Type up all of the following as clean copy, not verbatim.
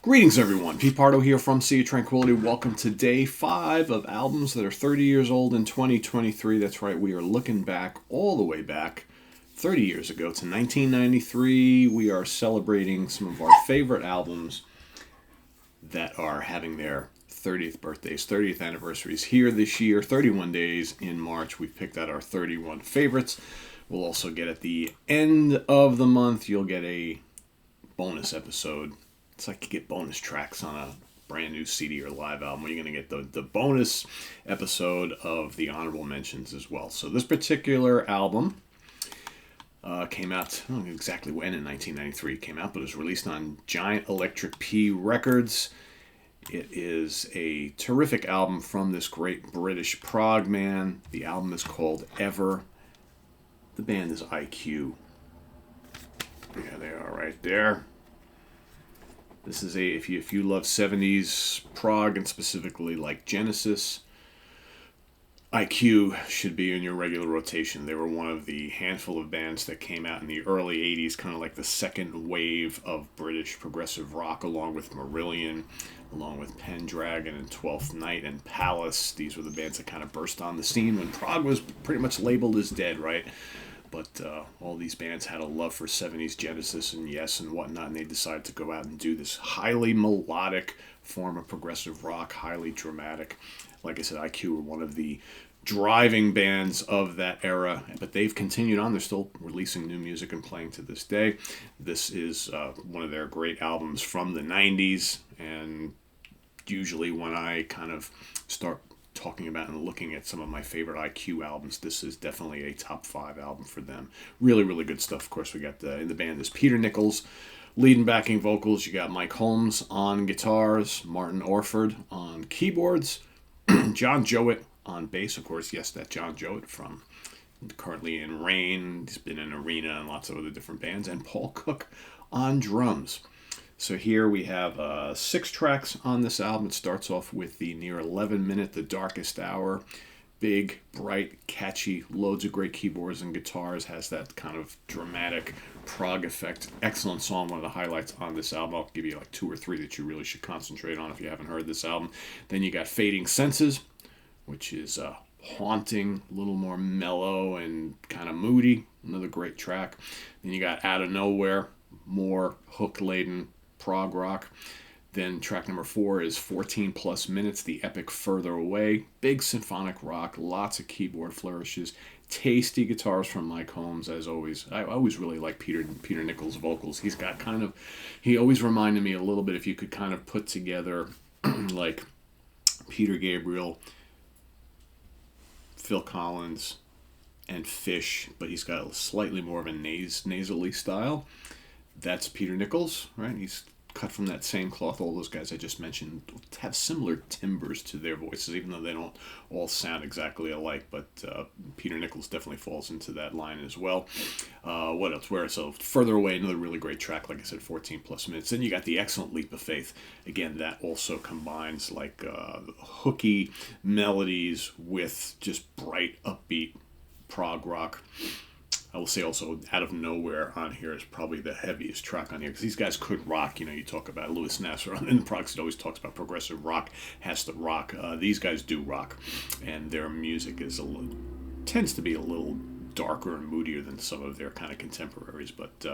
Greetings, everyone. Pete Pardo here from Sea of Tranquility. Welcome to day 5 of albums that are 30 years old in 2023. That's right, we are looking back, all the way back, 30 years ago to 1993. We are celebrating some of our favorite albums that are having their 30th birthdays, 30th anniversaries here this year. 31 days in March. We've picked out our 31 favorites. We'll also get at the end of the month, you'll get a bonus episode. It's like you get bonus tracks on a brand new CD or live album. You're going to get the bonus episode of the honorable mentions as well. So this particular album came out, I don't know exactly when in 1993 it came out, but it was released on Giant Electric P Records. It is a terrific album from this great British prog man. The album is called Ever. The band is IQ. Yeah, they are right there. This is if you love 70s prog and specifically like Genesis, IQ should be in your regular rotation. They were one of the handful of bands that came out in the early 80s, kind of like the second wave of British progressive rock, along with Marillion, along with Pendragon and Twelfth Night and Palace. These were the bands that kind of burst on the scene when prog was pretty much labeled as dead, right? But all these bands had a love for 70s Genesis and Yes and whatnot, and they decided to go out and do this highly melodic form of progressive rock, highly dramatic. Like I said, IQ were one of the driving bands of that era, but they've continued on. They're still releasing new music and playing to this day. This is one of their great albums from the 90s, and usually when I kind of start talking about and looking at some of my favorite IQ albums, this is definitely a top 5 album for them. Really, really good stuff. Of course, we got in the band is Peter Nichols, lead and backing vocals. You got Mike Holmes on guitars, Martin Orford on keyboards, John Jowett on bass. Of course, yes, that John Jowett from currently in Rain. He's been in Arena and lots of other different bands, and Paul Cook on drums. So here we have 6 tracks on this album. It starts off with the near 11-minute The Darkest Hour. Big, bright, catchy, loads of great keyboards and guitars. Has that kind of dramatic prog effect. Excellent song, one of the highlights on this album. I'll give you like 2 or 3 that you really should concentrate on if you haven't heard this album. Then you got Fading Senses, which is haunting, a little more mellow and kind of moody. Another great track. Then you got Out of Nowhere, more hook-laden prog rock. Then track number 4 is 14 plus minutes, the epic Further Away. Big symphonic rock, lots of keyboard flourishes, tasty guitars from Mike Holmes, as always. I always really like Peter Nichols' vocals. He always reminded me a little bit, if you could kind of put together like Peter Gabriel, Phil Collins, and Fish, but he's got a slightly more of a nasally style. That's Peter Nichols, right? He's cut from that same cloth. All those guys I just mentioned have similar timbres to their voices, even though they don't all sound exactly alike. But Peter Nichols definitely falls into that line as well. What else? So Further Away, another really great track. Like I said, 14 plus minutes. Then you got the excellent Leap of Faith. Again, that also combines like hooky melodies with just bright, upbeat prog rock. I will say also Out of Nowhere on here is probably the heaviest track on here, because these guys could rock. You know, you talk about Louis Nasser in the prog, it always talks about progressive rock has to rock. These guys do rock, and their music tends to be a little darker and moodier than some of their kind of contemporaries. But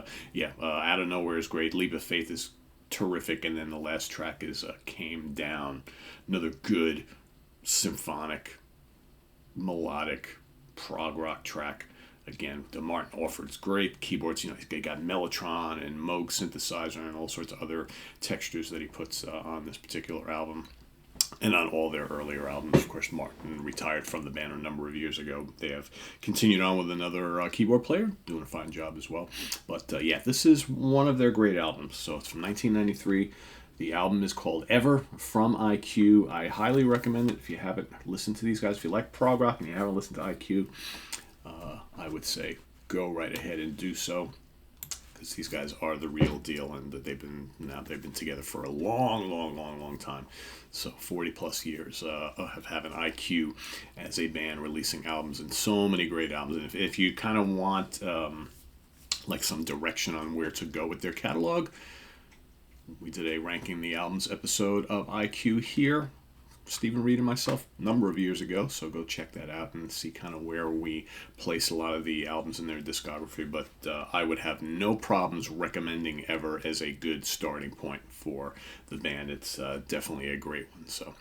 Out of Nowhere is great. Leap of Faith is terrific, and then the last track is Came Down, another good symphonic, melodic prog rock track. Again, the Martin Orford's great. Keyboards, you know, he got Mellotron and Moog synthesizer and all sorts of other textures that he puts on this particular album. And on all their earlier albums. Of course, Martin retired from the band a number of years ago. They have continued on with another keyboard player, doing a fine job as well. But this is one of their great albums. So it's from 1993. The album is called Ever from IQ. I highly recommend it if you haven't listened to these guys. If you like prog rock and you haven't listened to IQ, I would say go right ahead and do so, because these guys are the real deal, and that they've been together for a long time. So 40 plus years of having IQ as a band, releasing albums, and so many great albums. And if you kind of want like some direction on where to go with their catalog, We did a Ranking the Albums episode of IQ here, Stephen Reed and myself, a number of years ago, so go check that out and see kind of where we place a lot of the albums in their discography. But I would have no problems recommending Ever as a good starting point for the band. It's definitely a great one. So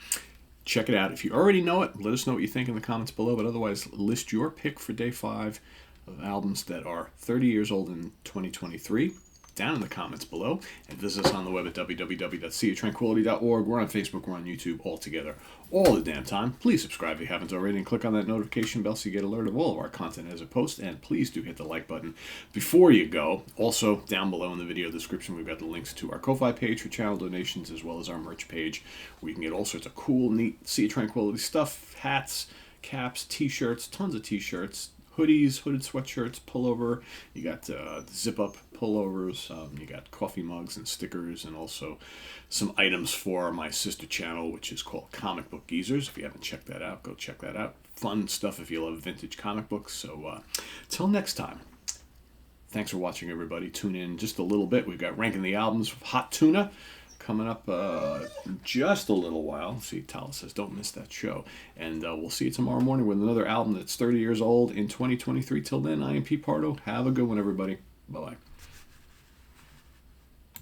check it out. If you already know it, let us know what you think in the comments below. But otherwise, list your pick for day 5 of albums that are 30 years old in 2023 down in the comments below, and visit us on the web at www.seaoftranquility.org. We're on Facebook, we're on YouTube, all together, all the damn time. Please subscribe if you haven't already, and click on that notification bell so you get alert of all of our content as it posts, and please do hit the like button before you go. Also, down below in the video description, we've got the links to our Ko-Fi page for channel donations, as well as our merch page, where you can get all sorts of cool, neat Sea of Tranquility stuff, hats, caps, t-shirts, tons of t-shirts, hoodies, hooded sweatshirts, pullover. You got zip-up pullovers. You got coffee mugs and stickers, and also some items for my sister channel, which is called Comic Book Geezers. If you haven't checked that out, go check that out. Fun stuff if you love vintage comic books. So till next time, thanks for watching, everybody. Tune in just a little bit. We've got Ranking the Albums of Hot Tuna coming up just a little while. See, Tala says don't miss that show. And we'll see you tomorrow morning with another album that's 30 years old in 2023. Till then, I am Pete Pardo. Have a good one, everybody. Bye-bye.